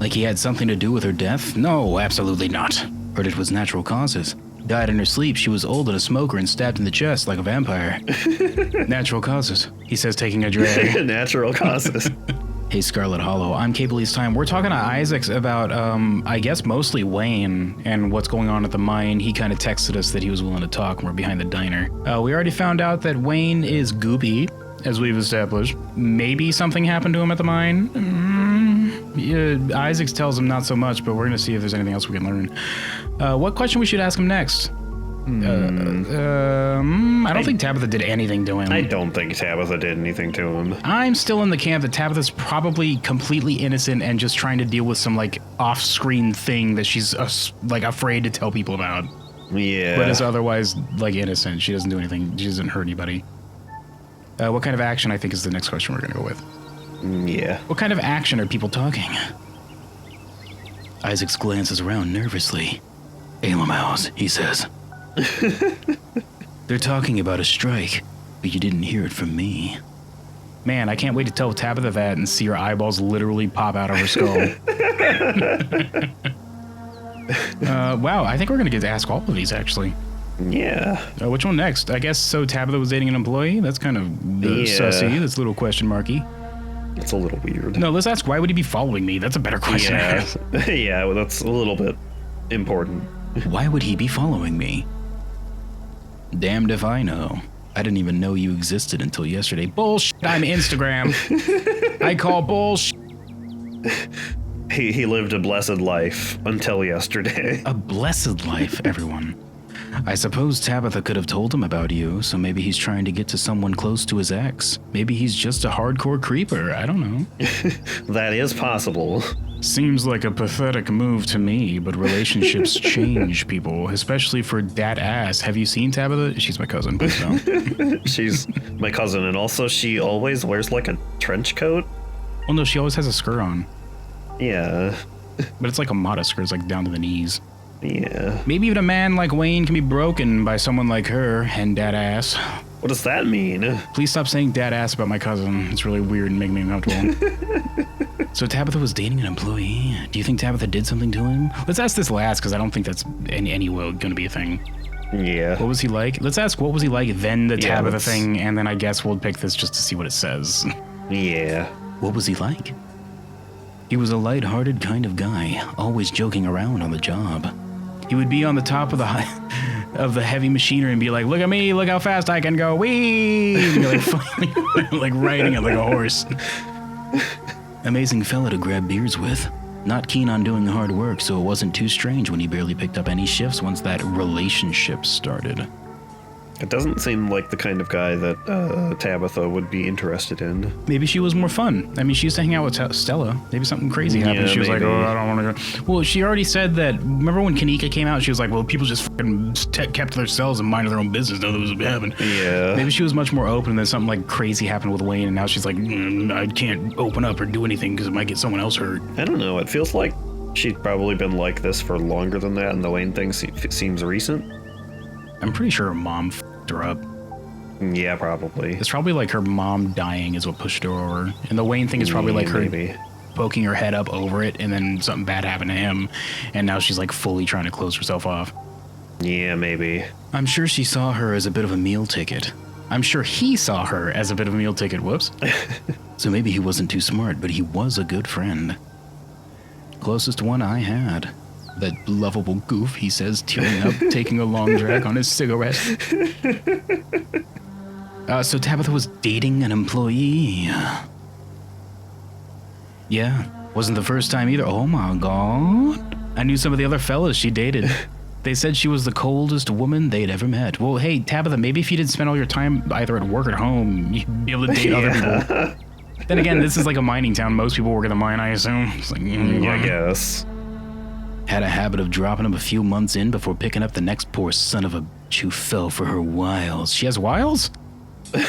Like he had something to do with her death? No, absolutely not. Heard it was natural causes. Died in her sleep. She was old and a smoker and stabbed in the chest like a vampire. Natural causes, he says, taking a drag. Natural causes. Hey, Scarlet Hollow, I'm Cabely's Time. We're talking to Isaacs about, I guess mostly Wayne and what's going on at the mine. He kind of texted us that he was willing to talk when we're behind the diner. We already found out that Wayne is goopy, as we've established. Maybe something happened to him at the mine. Yeah, Isaacs tells him not so much, but we're going to see if there's anything else we can learn. What question we should ask him next? I don't think Tabitha did anything to him. I don't think Tabitha did anything to him. I'm still in the camp that Tabitha's probably completely innocent and just trying to deal with some like off-screen thing that she's like afraid to tell people about. Yeah. But is otherwise like innocent. She doesn't do anything. She doesn't hurt anybody. What kind of action I think is the next question we're going to go with. Yeah. What kind of action are people talking? Isaacs glances around nervously. Alamaus, he says. They're talking about a strike, but you didn't hear it from me. Man, I can't wait to tell Tabitha that and see her eyeballs literally pop out of her skull. Wow, I think we're going to get to ask all of these, actually. Yeah. Which one next? I guess so Tabitha was dating an employee? That's kind of sussy. That's a little question marky. It's a little weird. No, let's ask, why would he be following me? That's a better question. Yeah, yeah, well, that's a little bit important. Why would he be following me? Damned if I know. I didn't even know you existed until yesterday. Bullshit, I'm Instagram. I call bullshit. He lived a blessed life until yesterday. A blessed life, everyone. I suppose Tabitha could have told him about you, so maybe he's trying to get to someone close to his ex. Maybe he's just a hardcore creeper, I don't know. That is possible. Seems like a pathetic move to me, but relationships change people, especially for dat ass. Have you seen Tabitha? She's my cousin, please don't. She's my cousin, and also she always wears like a trench coat. Well, no, she always has a skirt on. Yeah. But it's like a modest skirt, it's like down to the knees. Yeah. Maybe even a man like Wayne can be broken by someone like her and dat ass. What does that mean? Please stop saying dat ass about my cousin. It's really weird and making me uncomfortable. So Tabitha was dating an employee. Do you think Tabitha did something to him? Let's ask this last, because I don't think that's any way going to be a thing. Yeah. What was he like? Let's ask what was he like, then the Tabitha thing, and then I guess we'll pick this just to see what it says. Yeah. What was he like? He was a light-hearted kind of guy, always joking around on the job. He would be on the top of the heavy machinery and be like, "Look at me! Look how fast I can go! Whee!" And be like riding it like a horse. Amazing fella to grab beers with. Not keen on doing hard work, so it wasn't too strange when he barely picked up any shifts once that relationship started. It doesn't seem like the kind of guy that Tabitha would be interested in. Maybe she was more fun. I mean, she used to hang out with Stella. Maybe something crazy happened. Yeah, she was maybe. like, "Oh, I don't want to go." Well, she already said that. Remember when Kanika came out? She was like, "Well, people just fucking kept to themselves and minded their own business. None of this would happen." Yeah. Maybe she was much more open, and then something like crazy happened with Wayne, and now she's like, "I can't open up or do anything because it might get someone else hurt." I don't know. It feels like she'd probably been like this for longer than that, and the Wayne thing seems recent. I'm pretty sure her mom fucked her up. Yeah, probably. It's probably like her mom dying is what pushed her over. And the Wayne thing is probably like her poking her head up over it, and then something bad happened to him, and now she's like fully trying to close herself off. Yeah, maybe. I'm sure she saw her as a bit of a meal ticket. I'm sure he saw her as a bit of a meal ticket. Whoops. So maybe he wasn't too smart, but he was a good friend. Closest one I had. That lovable goof, he says, tearing up, taking a long drag on his cigarette. So Tabitha was dating an employee. Yeah, wasn't the first time either. Oh my god. I knew some of the other fellas she dated. They said she was the coldest woman they'd ever met. Well, hey, Tabitha, maybe if you didn't spend all your time either at work or at home, you'd be able to date other people. Then again, this is like a mining town. Most people work in the mine, I assume. It's like, I guess. Had a habit of dropping him a few months in before picking up the next poor son of a bitch who fell for her wiles. She has wiles?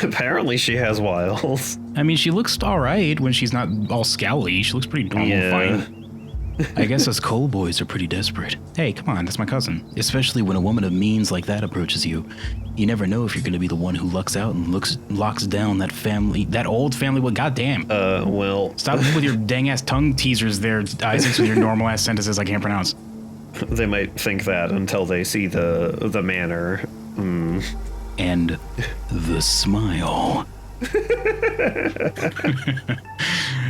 Apparently she has wiles. I mean, she looks all right when she's not all scowly. She looks pretty normal, fine. I guess us coal boys are pretty desperate. Hey, come on, that's my cousin. Especially when a woman of means like that approaches you. You never know if you're going to be the one who lucks out and locks down that family, that old family. Well, goddamn. Well... Stop with your dang-ass tongue teasers there, Isaacs, with your normal-ass sentences I can't pronounce. They might think that until they see the manor. And the smile.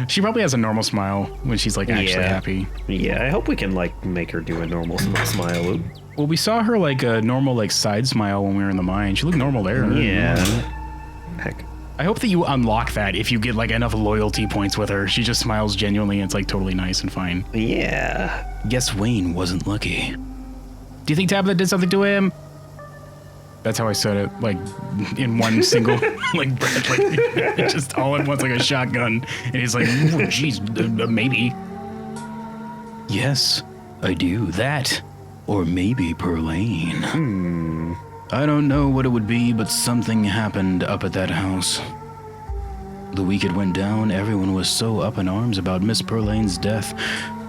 She probably has a normal smile when she's like actually happy. Yeah, I hope we can like make her do a normal smile. Well, we saw her like a normal like side smile when we were in the mine. She looked normal there. Yeah. Heck. I hope that you unlock that if you get like enough loyalty points with her. She just smiles genuinely and it's like totally nice and fine. Yeah. Guess Wayne wasn't lucky. Do you think Tabitha did something to him? That's how I said it, like in one single like breath, like just all at once like a shotgun. And he's like, geez, maybe. Yes, I do. That, or maybe Perlane. I don't know what it would be, but something happened up at that house. The week it went down, everyone was so up in arms about Miss Perlane's death.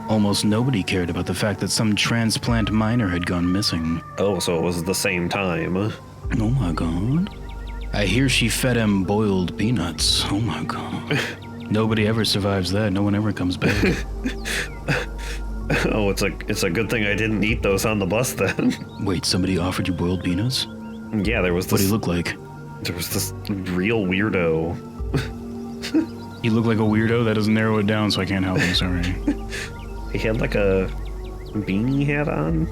Almost nobody cared about the fact that some transplant miner had gone missing. Oh, so it was the same time. Oh my god. I hear she fed him boiled peanuts. Oh my god. Nobody ever survives that. No one ever comes back. Oh, it's a good thing I didn't eat those on the bus then. Wait, somebody offered you boiled peanuts? Yeah, there was this... What did he look like? There was this real weirdo. He looked like a weirdo? That doesn't narrow it down, so I can't help him, sorry. He had like a beanie hat on.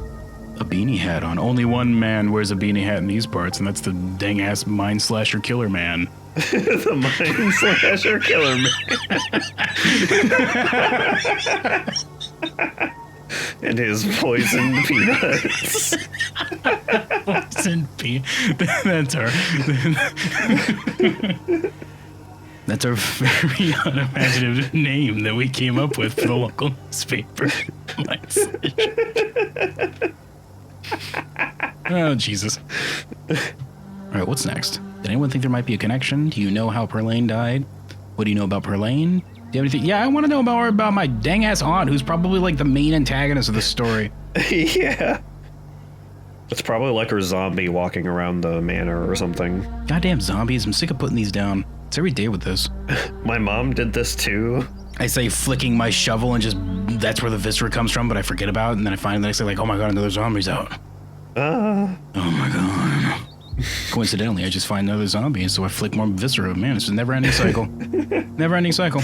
A beanie hat on. Only one man wears a beanie hat in these parts, and that's the dang-ass mind slasher killer man. The mind slasher killer man. And his poisoned peanuts. Poisoned peanuts. That's our... That's our very unimaginative name that we came up with for the local newspaper. Oh, Jesus. All right, what's next? Did anyone think there might be a connection? Do you know how Perlane died? What do you know about Perlane? Do you have anything? Yeah, I want to know more about my dang-ass aunt, who's probably like the main antagonist of the story. Yeah. It's probably like her zombie walking around the manor or something. Goddamn zombies, I'm sick of putting these down. It's every day with this. My mom did this too. I say flicking my shovel and just, that's where the viscera comes from, but I forget about it, and then I find the next day like, oh my god, another zombie's out. Oh my god. Coincidentally, I just find another zombie, and so I flick more viscera. Man, it's a never-ending cycle. Never-ending cycle.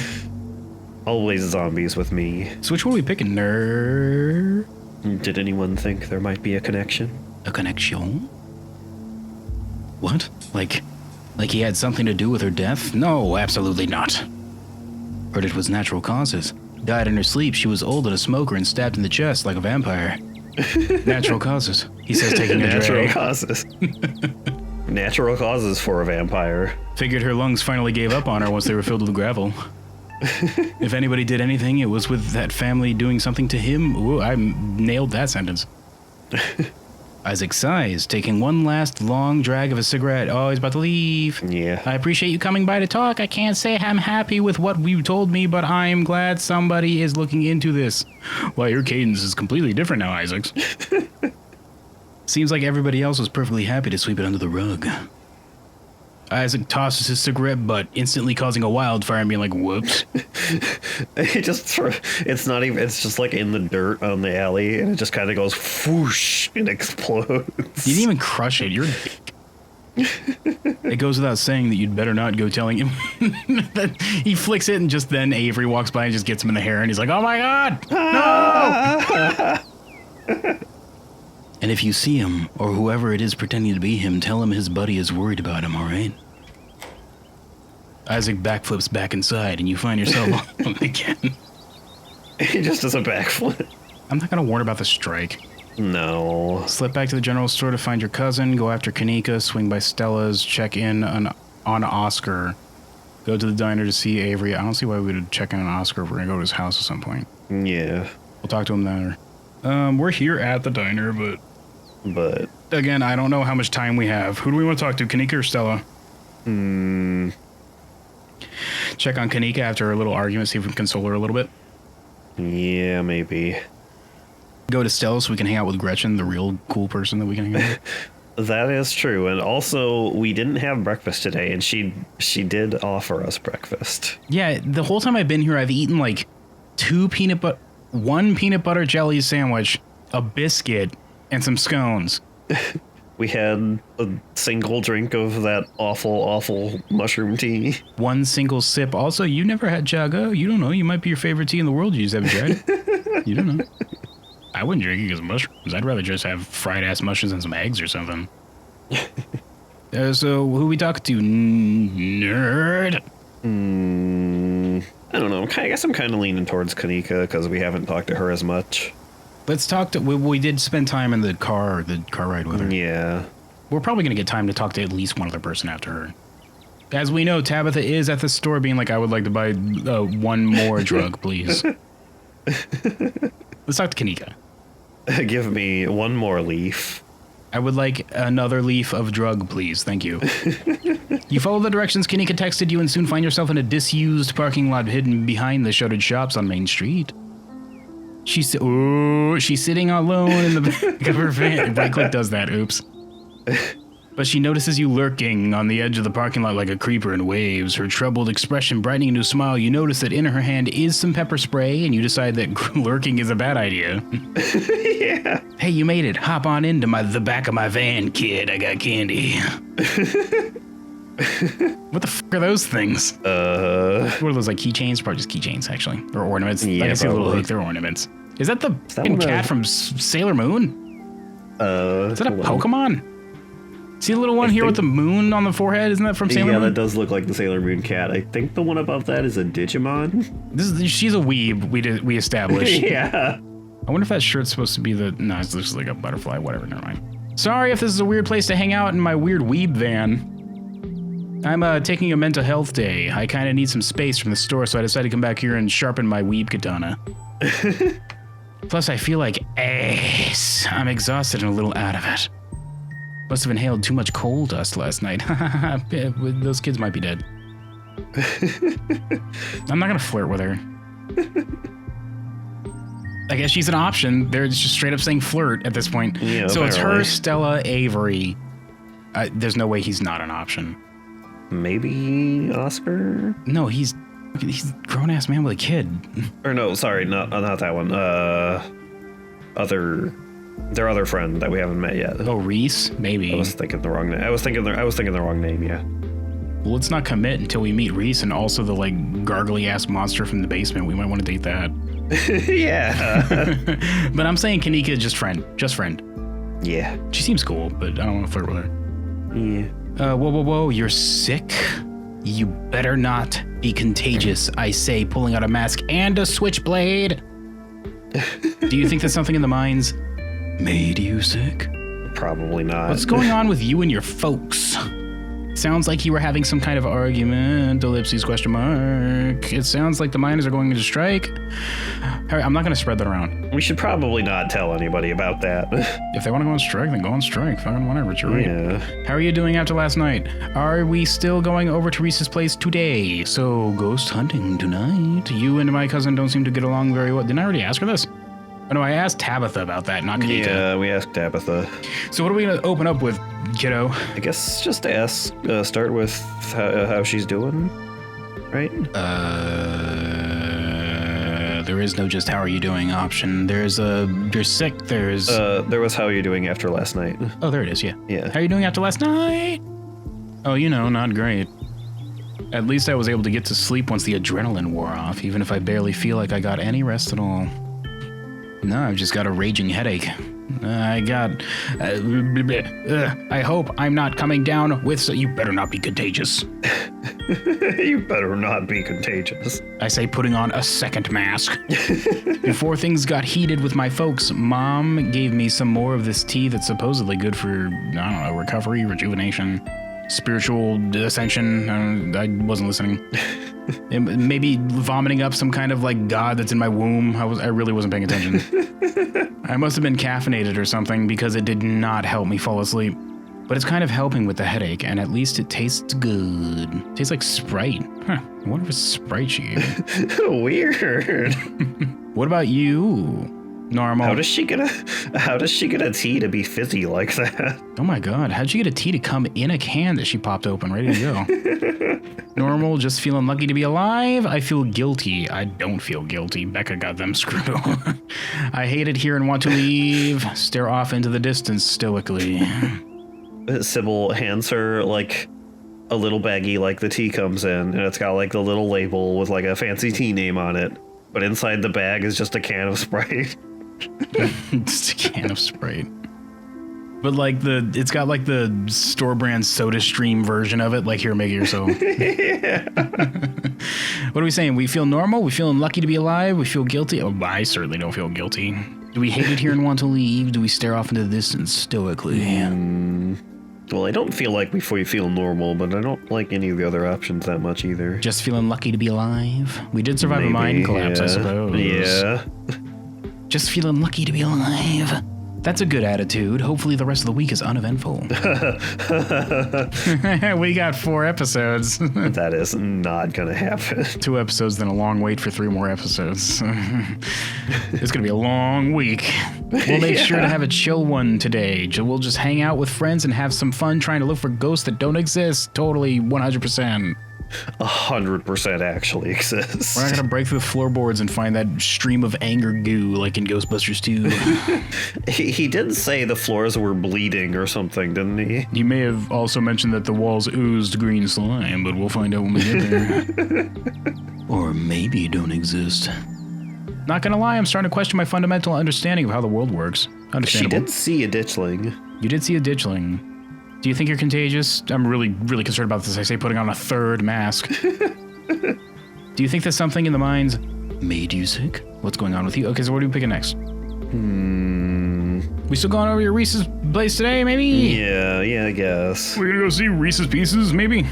Always zombies with me. So which one are we picking, nerd? Did anyone think there might be a connection? A connection? What? Like he had something to do with her death? No, absolutely not. Heard it was natural causes. Died in her sleep. She was old and a smoker and stabbed in the chest like a vampire. Natural causes. He says taking a Natural drag. causes. Natural causes for a vampire. Figured her lungs finally gave up on her once they were filled with gravel. If anybody did anything, it was with that family doing something to him. Ooh, I nailed that sentence. Isaac sighs, taking one last long drag of a cigarette. Oh, he's about to leave. Yeah. I appreciate you coming by to talk. I can't say I'm happy with what you told me, but I'm glad somebody is looking into this. Well, your cadence is completely different now, Isaacs. Seems like everybody else was perfectly happy to sweep it under the rug. Isaac tosses his cigarette butt, instantly causing a wildfire and being like, whoops. It's just like in the dirt on the alley, and it just kind of goes whoosh and explodes. You didn't even crush it. You're a dick. It goes without saying that you'd better not go telling him. That he flicks it, and just then Avery walks by and just gets him in the hair, and he's like, oh my god, no! And if you see him, or whoever it is pretending to be him, tell him his buddy is worried about him, alright? Isaac backflips back inside, and you find yourself on again. He just does a backflip. I'm not gonna warn about the strike. No. Slip back to the general store to find your cousin, go after Kanika, swing by Stella's, check in on Oscar. Go to the diner to see Avery. I don't see why we would check in on Oscar if we're gonna go to his house at some point. Yeah. We'll talk to him later. We're here at the diner, but again, I don't know how much time we have. Who do we want to talk to, Kanika or Stella? Hmm. Check on Kanika after a little argument, see if we can console her a little bit. Yeah, maybe. Go to Stella so we can hang out with Gretchen, the real cool person that we can hang out with. That is true, and also we didn't have breakfast today, and she did offer us breakfast. Yeah, the whole time I've been here, I've eaten like one peanut butter jelly sandwich, a biscuit, and some scones. We had a single drink of that awful mushroom tea. One single sip. Also, you never had chaga. You don't know. You might be your favorite tea in the world. You just haven't tried it. You don't know. I wouldn't drink it because of mushrooms. I'd rather just have fried ass mushrooms and some eggs or something. So who we talking to? Nerd. I don't know. I guess I'm kind of leaning towards Kanika because we haven't talked to her as much. Let's talk to. We did spend time in the car ride with her. Yeah. We're probably gonna get time to talk to at least one other person after her. As we know, Tabitha is at the store being like, I would like to buy one more drug, please. Let's talk to Kanika. Give me one more leaf. I would like another leaf of drug, please. Thank you. You follow the directions Kanika texted you and soon find yourself in a disused parking lot hidden behind the shuttered shops on Main Street. She's sitting alone in the back of her van. Right click does that, oops. But she notices you lurking on the edge of the parking lot like a creeper and waves, her troubled expression brightening into a smile. You notice that in her hand is some pepper spray, and you decide that lurking is a bad idea. Yeah. Hey, you made it. Hop on into the back of my van, kid. I got candy. What the fuck are those things? What are those, like keychains? Probably just keychains, actually. Or ornaments. Yeah, I can see a little probably. hook. They're ornaments. Is that the that fucking one cat of- from Sailor Moon? Is that a Pokemon? See the little one here with the moon on the forehead? Isn't that from Sailor Yeah, Moon? that does look like the Sailor Moon cat. I think the one above that is a Digimon. She's a weeb, we established. Yeah. I wonder if that shirt's supposed to be the... No, it looks like a butterfly. Whatever, never mind. Sorry if this is a weird place to hang out in my weird weeb van. I'm taking a mental health day. I kind of need some space from the store, so I decided to come back here and sharpen my weeb katana. Plus, I feel like ass. I'm exhausted and a little out of it. Must have inhaled too much coal dust last night. Those kids might be dead. I'm not gonna flirt with her. I guess she's an option. They're just straight up saying flirt at this point. Yeah, so it's her, apparently. Stella, Avery. There's no way he's not an option. Maybe Oscar? No, he's a grown-ass man with a kid. Or no, sorry, not that one. Their other friend that we haven't met yet. Oh, Reese? Maybe. I was thinking the wrong name. I was thinking the wrong name, yeah. Well, let's not commit until we meet Reese and also the, like, gargly-ass monster from the basement. We might want to date that. Yeah. But I'm saying Kanika, just friend. Just friend. Yeah. She seems cool, but I don't want to flirt with her. Yeah. Whoa, you're sick? You better not be contagious, I say, pulling out a mask and a switchblade. Do you think that something in the mines made you sick? Probably not. What's going on with you and your folks? Sounds like you were having some kind of argument, ellipses, question mark. It sounds like the miners are going to strike. All right, I'm not going to spread that around. We should probably not tell anybody about that. If they want to go on strike, then go on strike. Fucking whatever, it's your right. Yeah. How are you doing after last night? Are we still going over to Reese's place today? So, ghost hunting tonight? You and my cousin don't seem to get along very well. Didn't I already ask her this? Oh no, I asked Tabitha about that, not Kanika. Yeah, we asked Tabitha. So what are we going to open up with, kiddo? I guess just ask, start with how she's doing, right? There is no just how are you doing option. There's you're sick, there's... There was how are you doing after last night. Oh, there it is, yeah. Yeah. How are you doing after last night? Oh, you know, not great. At least I was able to get to sleep once the adrenaline wore off, even if I barely feel like I got any rest at all. No, I've just got a raging headache. I hope I'm not coming down with... You better not be contagious. You better not be contagious. I say putting on a second mask. Before things got heated with my folks, Mom gave me some more of this tea that's supposedly good for, I don't know, recovery, rejuvenation, spiritual ascension. I wasn't listening. Maybe vomiting up some kind of like god that's in my womb. I really wasn't paying attention. I must have been caffeinated or something because it did not help me fall asleep. But it's kind of helping with the headache, and at least it tastes good. Tastes like Sprite. Huh, I wonder if it's Sprite she gave me. Weird. What about you? Normal. How does she get a tea to be fizzy like that? Oh my god, how'd you get a tea to come in a can that she popped open, ready to go? Normal, just feeling lucky to be alive. I feel guilty. I don't feel guilty. Becca got them screw. I hate it here and want to leave. Stare off into the distance stoically. Sybil hands her like a little baggie like the tea comes in, and it's got like the little label with like a fancy tea name on it. But inside the bag is just a can of Sprite. Just a can of Sprite. But like it's got like the store brand Soda Stream version of it. Like, here, make it yourself. Yeah. What are we saying? We feel normal? We feeling lucky to be alive? We feel guilty? Oh, I certainly don't feel guilty. Do we hate it here and want to leave? Do we stare off into the distance stoically? Well, I don't feel like we feel normal, but I don't like any of the other options that much either. Just feeling lucky to be alive? We did survive a mine collapse, I suppose. Yeah. Just feeling lucky to be alive. That's a good attitude. Hopefully the rest of the week is uneventful. We got 4 episodes. That is not gonna happen. 2 episodes, then a long wait for 3 more episodes. It's gonna be a long week. We'll make sure to have a chill one today. We'll just hang out with friends and have some fun trying to look for ghosts that don't exist. Totally, 100%. 100% actually exists. We're not gonna break through the floorboards and find that stream of anger goo like in Ghostbusters 2. He did say the floors were bleeding or something, didn't he? He may have also mentioned that the walls oozed green slime, but we'll find out when we get there. Or maybe don't exist. Not gonna lie, I'm starting to question my fundamental understanding of how the world works. Understandable. She did see a ditchling. You did see a ditchling. Do you think you're contagious? I'm really concerned about this. I say putting on a 3rd mask. Do you think that something in the mines made you sick? What's going on with you? Okay, so what are we picking next? We still going over your Reese's place today, maybe? Yeah, I guess. We're gonna go see Reese's Pieces, maybe?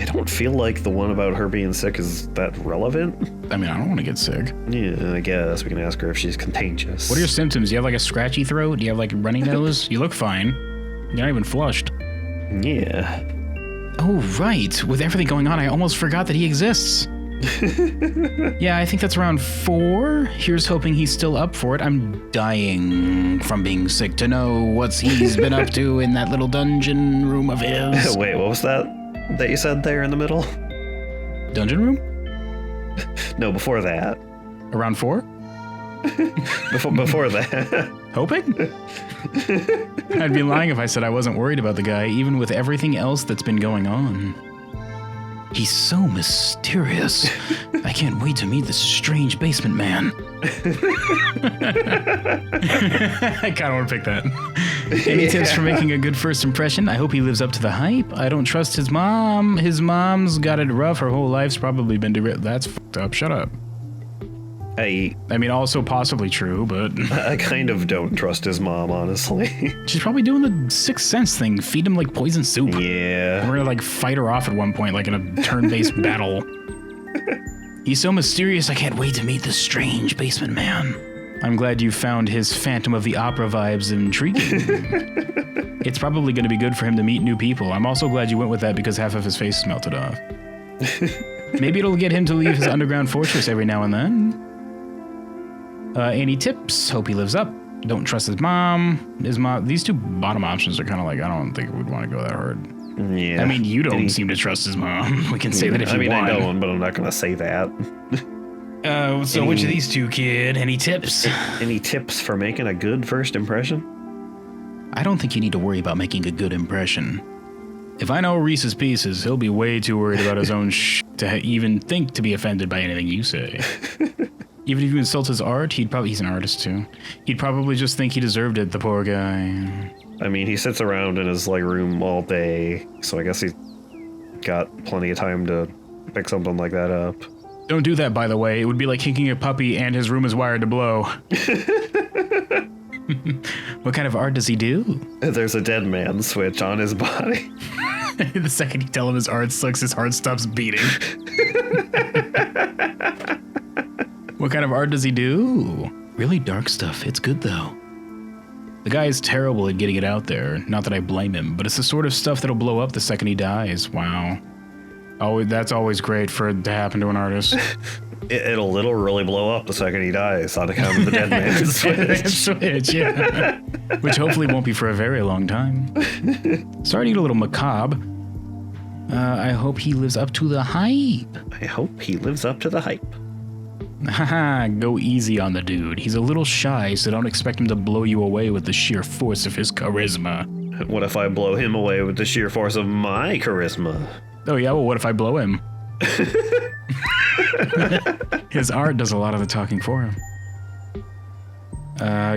I don't feel like the one about her being sick is that relevant. I mean, I don't want to get sick. Yeah, I guess we can ask her if she's contagious. What are your symptoms? Do you have like a scratchy throat? Do you have like a runny nose? You look fine. You're not even flushed. Yeah. Oh, right. With everything going on, I almost forgot that he exists. Yeah, I think that's around 4. Here's hoping he's still up for it. I'm dying from being sick to know what he's been up to in that little dungeon room of his. Wait, what was that you said there in the middle? Dungeon room? No, before that. Around 4? Before that. Hoping? I'd be lying if I said I wasn't worried about the guy, even with everything else that's been going on. He's so mysterious. I can't wait to meet this strange basement man. I kind of want to pick that. Any tips for making a good first impression? I hope he lives up to the hype. I don't trust his mom. His mom's got it rough. Her whole life's probably been That's fucked up. Shut up. I mean, also possibly true, but... I kind of don't trust his mom, honestly. She's probably doing the Sixth Sense thing. Feed him, like, poison soup. Yeah. We're gonna, like, fight her off at one point, like in a turn-based battle. He's so mysterious, I can't wait to meet this strange basement man. I'm glad you found his Phantom of the Opera vibes intriguing. It's probably gonna be good for him to meet new people. I'm also glad you went with that because half of his face is melted off. Maybe it'll get him to leave his underground fortress every now and then. Any tips? Hope he lives up. Don't trust his mom. These 2 bottom options are kind of like, I don't think we'd want to go that hard. Yeah. I mean, you don't seem to trust his mom. We can say that if you want. I don't, but I'm not going to say that. So which of these 2, kid? Any tips? Any tips for making a good first impression? I don't think you need to worry about making a good impression. If I know Reese's Pieces, he'll be way too worried about his own to even think to be offended by anything you say. Even if you insult his art, he's an artist too. He'd probably just think he deserved it, the poor guy. I mean, he sits around in his like room all day, so I guess he's got plenty of time to pick something like that up. Don't do that, by the way. It would be like kicking a puppy and his room is wired to blow. What kind of art does he do? There's a dead man switch on his body. The second you tell him his art sucks, his heart stops beating. What kind of art does he do? Really dark stuff. It's good, though. The guy is terrible at getting it out there. Not that I blame him, but it's the sort of stuff that'll blow up the second he dies. Wow. Oh, that's always great for it to happen to an artist. It'll literally blow up the second he dies on account of the dead man's switch. Switch, yeah. Which hopefully won't be for a very long time. Starting to get a little macabre. I hope he lives up to the hype. I hope he lives up to the hype. Haha, go easy on the dude. He's a little shy, so don't expect him to blow you away with the sheer force of his charisma. What if I blow him away with the sheer force of my charisma? Oh yeah, well what if I blow him? His art does a lot of the talking for him.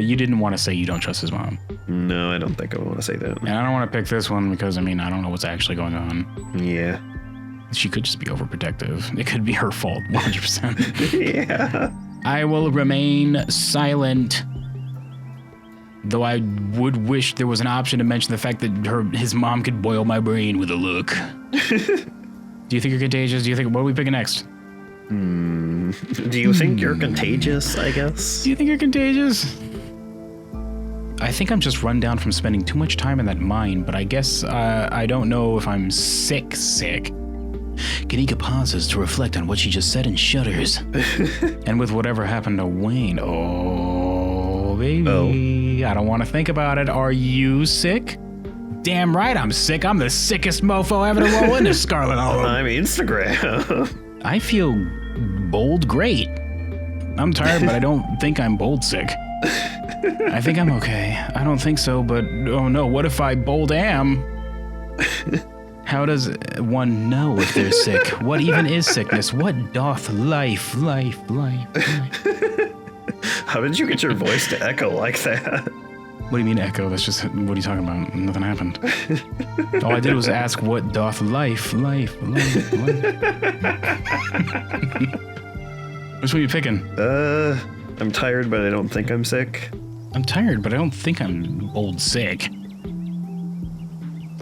You didn't want to say you don't trust his mom. No, I don't think I want to say that. And I don't want to pick this one because, I mean, I don't know what's actually going on. Yeah. She could just be overprotective. It could be her fault, 100%. Yeah. I will remain silent. Though I would wish there was an option to mention the fact that his mom could boil my brain with a look. Do you think you're contagious? Do you think, what are we picking next? Do you think you're contagious, I guess? Do you think you're contagious? I think I'm just run down from spending too much time in that mine, but I guess I don't know if I'm sick. Kanika pauses to reflect on what she just said and shudders. And with whatever happened to Wayne, oh, baby, I don't want to think about it. Are you sick? Damn right I'm sick. I'm the sickest mofo ever to roll into Scarlet Hollow. I'm Instagram. I feel bold great. I'm tired, but I don't think I'm bold sick. I think I'm okay. I don't think so, but oh no, what if I bold am? How does one know if they're sick? What even is sickness? What doth life? How did you get your voice to echo like that? What do you mean echo? That's just, what are you talking about? Nothing happened. All I did was ask, what doth life? Which one are you picking? I'm tired, but I don't think I'm sick. I'm tired, but I don't think I'm old sick.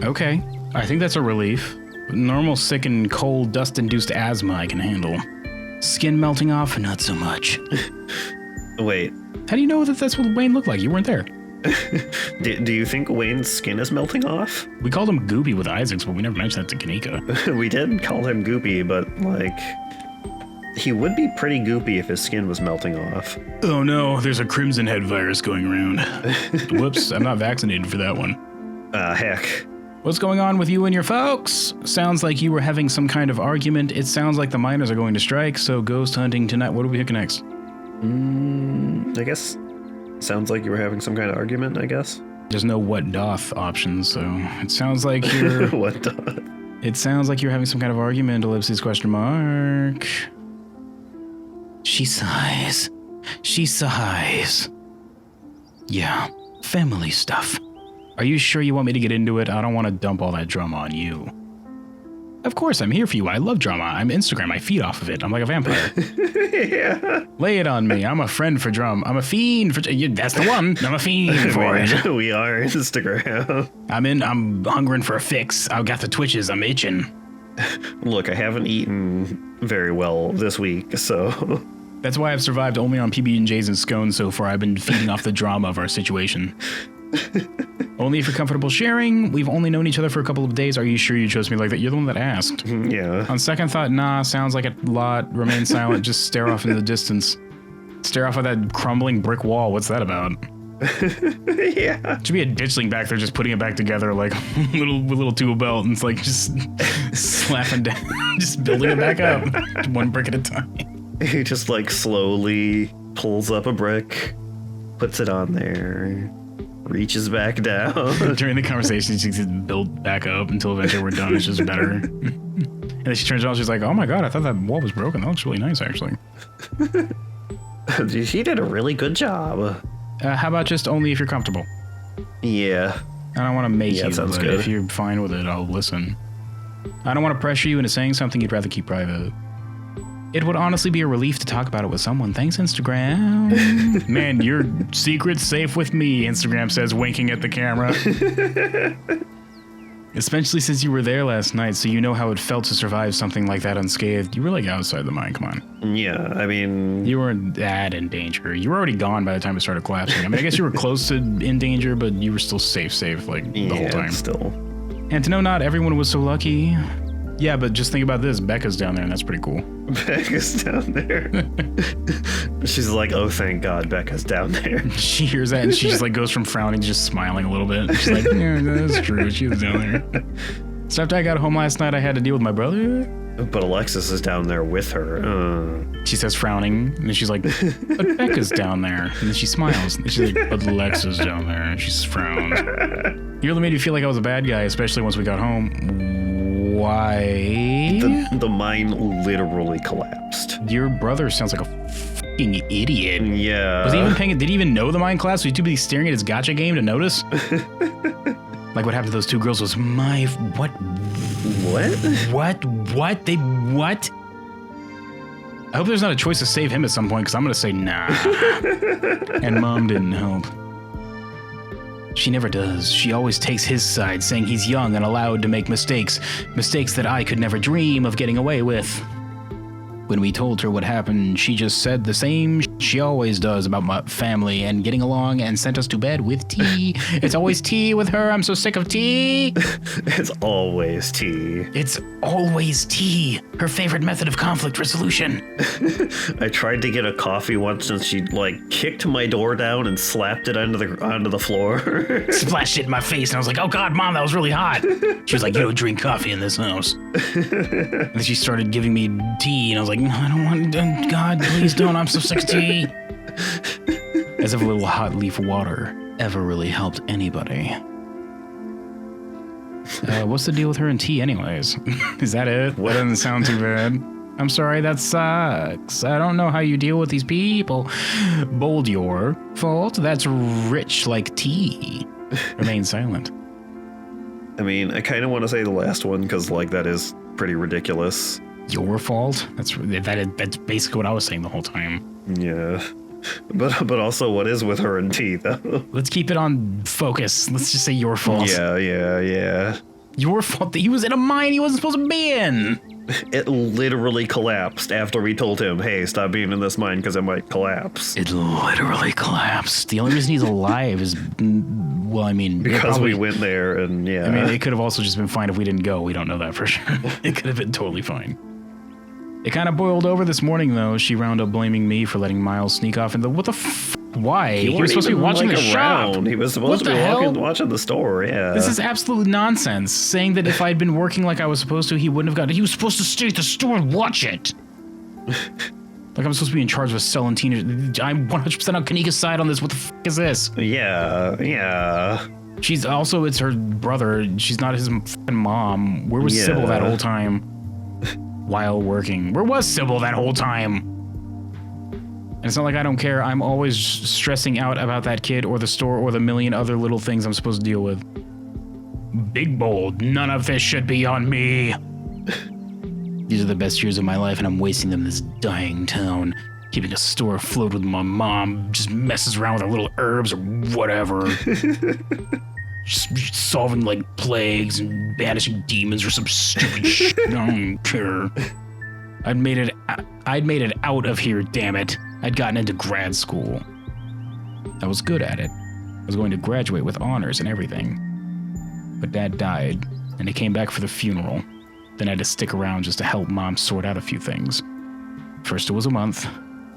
Okay, I think that's a relief. Normal sick and cold, dust-induced asthma I can handle. Skin melting off, not so much. Wait. How do you know that that's what Wayne looked like? You weren't there. Do you think Wayne's skin is melting off? We called him Goopy with Isaacs, but we never mentioned that to Kanika. We did call him Goopy, but, like, he would be pretty goopy if his skin was melting off. Oh no, there's a crimson head virus going around. Whoops, I'm not vaccinated for that one. Heck. What's going on with you and your folks? Sounds like you were having some kind of argument. It sounds like the miners are going to strike, so ghost hunting tonight. What do we pick next? I guess. Sounds like you were having some kind of argument, I guess. There's no what doth option, so it sounds like you're... What doth? It sounds like you're having some kind of argument, ellipses, question mark. She sighs. She sighs. Yeah, family stuff. Are you sure you want me to get into it? I don't want to dump all that drama on you. Of course, I'm here for you. I love drama. I'm Instagram. I feed off of it. I'm like a vampire. Yeah. Lay it on me. I'm a friend for drum. I'm a fiend for... That's the one. I'm a fiend for it. We are Instagram. I'm hungering for a fix. I've got the twitches. I'm itching. Look, I haven't eaten very well this week, so... That's why I've survived only on PB&Js and scones so far. I've been feeding off the drama of our situation. Only if you're comfortable sharing. We've only known each other for a couple of days. Are you sure you chose me like that? You're the one that asked. Yeah. On second thought, nah, sounds like a lot. Remain silent. Just stare off into the distance. Stare off at that crumbling brick wall. What's that about? Yeah. Should be a ditchling back there just putting it back together like little tool belt and it's like just slapping down, just building it back up. One brick at a time. He just like slowly pulls up a brick, puts it on there, reaches back down. During the conversation, she just build back up until eventually we're done. It's just better. And then she turns around, she's like, oh my god, I thought that wall was broken. That looks really nice, actually. She did a really good job. How about just only if you're comfortable? Yeah. I don't want to make you, sounds but good. if you're fine with it, I'll listen. I don't want to pressure you into saying something you'd rather keep private. It would honestly be a relief to talk about it with someone. Thanks, Instagram. Man, your secret's safe with me, Instagram says, winking at the camera. Especially since you were there last night, so you know how it felt to survive something like that unscathed. You were like outside the mine, come on. Yeah, I mean... You weren't that in danger. You were already gone by the time it started collapsing. I mean, I guess you were close to in danger, but you were still safe, like, the whole time. Still. And to know not everyone was so lucky. Yeah, but just think about this. Becca's down there, and that's pretty cool. Becca's down there. She's like, oh, thank God, Becca's down there. She hears that and she just like goes from frowning to just smiling a little bit. She's like, yeah, that's true. She was down there. So after I got home last night, I had to deal with my brother. But Alexis is down there with her. She says frowning, and then she's like, but Becca's down there. And then she smiles. And she's like, but Alexa's down there. And she frowns. You really made me feel like I was a bad guy, especially once we got home. Why? The mine literally collapsed. Your brother sounds like a fucking idiot. Yeah. Was he even paying it? Did he even know the mine collapsed? Was he too busy staring at his gotcha game to notice? Like what happened to those two girls was my... What? What? They what? I hope there's not a choice to save him at some point, because I'm going to say nah. And Mom didn't help. She never does. She always takes his side, saying he's young and allowed to make mistakes. Mistakes that I could never dream of getting away with. When we told her what happened, she just said the same she always does about my family and getting along and sent us to bed with tea. It's always tea with her. I'm so sick of tea. It's always tea. It's always tea. Her favorite method of conflict resolution. I tried to get a coffee once and she like kicked my door down and slapped it onto the floor. Splashed it in my face and I was like, oh God, Mom, that was really hot. She was like, you don't drink coffee in this house. And then she started giving me tea and I was like, no, I don't want, God, please don't. I'm so sick of tea. As if a little hot leaf water ever really helped anybody. What's the deal with her and tea anyways? Is that it? That doesn't sound too bad. I'm sorry, that sucks. I don't know how you deal with these people. Bold your fault. That's rich like tea. Remain silent. I mean, I kind of want to say the last one because like that is pretty ridiculous. Your fault? That's basically what I was saying the whole time. Yeah. But also what is with her and tea though? Let's keep it on focus. Let's just say your fault. Yeah. Your fault that he was in a mine he wasn't supposed to be in. It literally collapsed after we told him, hey, stop being in this mine because it might collapse. It literally collapsed. The only reason he's alive is, well, I mean... Because we went there and yeah. I mean, it could have also just been fine if we didn't go. We don't know that for sure. It could have been totally fine. It kind of boiled over this morning, though. She wound up blaming me for letting Miles sneak off. And what the why? He was supposed to be watching the shop. He was supposed to be watching the store, yeah. This is absolute nonsense. Saying that if I'd been working like I was supposed to, he wouldn't have gotten it. He was supposed to stay at the store and watch it. Like I'm supposed to be in charge of selling teenagers. I'm 100% on Kanika's side on this. What the f*** is this? Yeah. She's also, it's her brother. She's not his f***ing mom. Where was Sybil that whole time? While working. Where was Sybil that whole time? And it's not like I don't care. I'm always stressing out about that kid or the store or the million other little things I'm supposed to deal with. Big bold. None of this should be on me. These are the best years of my life and I'm wasting them in this dying town. Keeping a store afloat with my mom just messes around with her little herbs or whatever. Just solving like plagues and banishing demons or some stupid shit. I don't care. I'd made it out of here, damn it. I'd gotten into grad school. I was good at it. I was going to graduate with honors and everything. But Dad died, and he came back for the funeral. Then I had to stick around just to help Mom sort out a few things. First it was a month,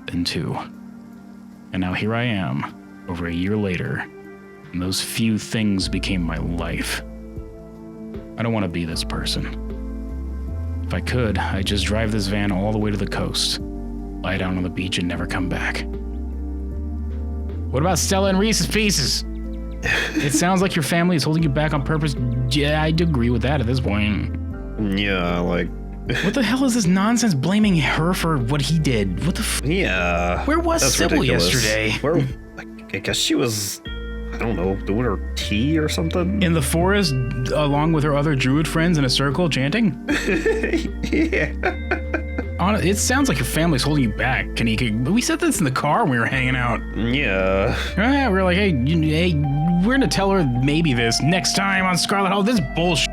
then 2. And now here I am, over a year later, and those few things became my life. I don't want to be this person. If I could, I'd just drive this van all the way to the coast, lie down on the beach and never come back. What about Stella and Reese's Pieces? It sounds like your family is holding you back on purpose. Yeah, I'd agree with that at this point. Yeah, like... What the hell is this nonsense blaming her for what he did? What the f... Yeah. Where was Sybil yesterday? Where... I guess she was... I don't know, doing her tea or something? In the forest, along with her other druid friends in a circle, chanting? Yeah. It sounds like your family's holding you back, Kanika. We said this in the car when we were hanging out. Yeah. Yeah, we were like, hey, we're gonna tell her maybe this next time on Scarlet Hollow. This is bullshit.